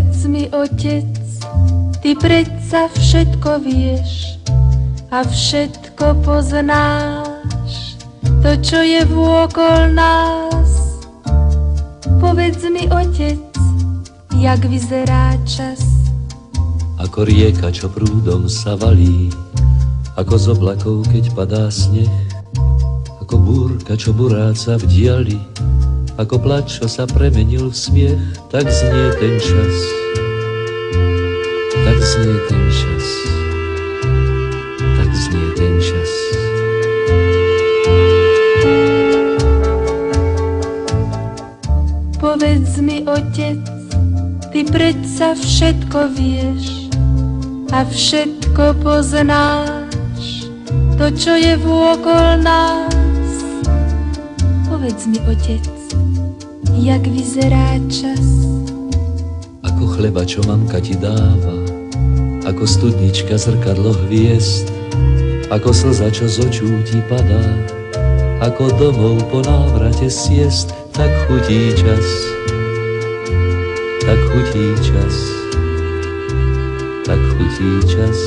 Povedz mi, otec, ty predsa všetko vieš a všetko poznáš, to, čo je vôkol nás. Povedz mi, otec, jak vyzerá čas. Ako rieka, čo prúdom sa valí, ako z oblakov, keď padá sneh, ako búrka, čo buráca v diali, ako plač, čo sa premenil v smiech. Tak znie ten čas, tak znie ten čas, tak znie ten čas. Povedz mi, otec, ty predsa všetko vieš a všetko poznáš, to, čo je vôkol nás. Povedz mi, otec, jak vyzerá čas. Ako chleba, čo mamka ti dáva, ako studnička zrkadlo hviezd, ako slza, čo z očú ti padá, ako domov po návrate siest. Tak chutí čas, tak chutí čas, tak chutí čas.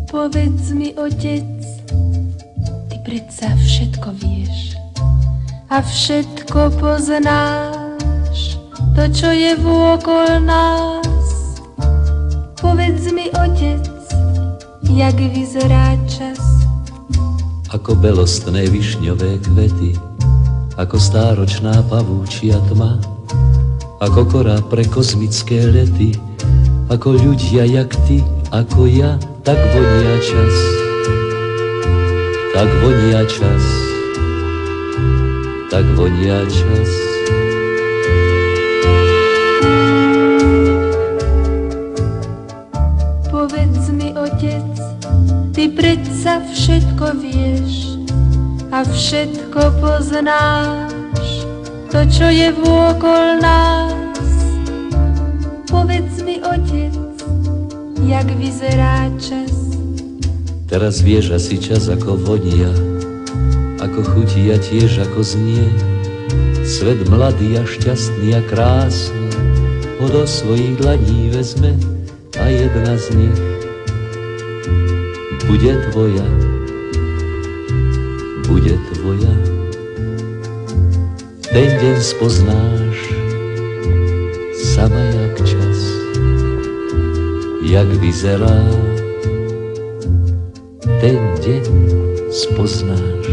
Povedz mi, otec, ty predsa všetko vieš a všetko poznáš, to, čo je vôkol nás. Povedz mi, otec, jak vyzerá čas. Ako belostné višňové kvety, ako stáročná pavúčia tma, ako kora pre kozmické lety, ako ľudia jak ty, ako ja. Tak vonia čas, tak vonia čas, tak vonia čas. Povedz mi, otec, ty predsa všetko vieš a všetko poznáš, to, čo je vôkol nás. Povedz mi, otec, jak vyzerá čas. Teraz vieš asi čas, ako vonia, ako chutí a tiež ako znie. Svet mladý a šťastný a krásny ho do svojich dlaní vezme a jedna z nich bude tvoja, bude tvoja. Ten deň spoznáš sama jak čas, jak vyzerá. Ten deň spoznáš.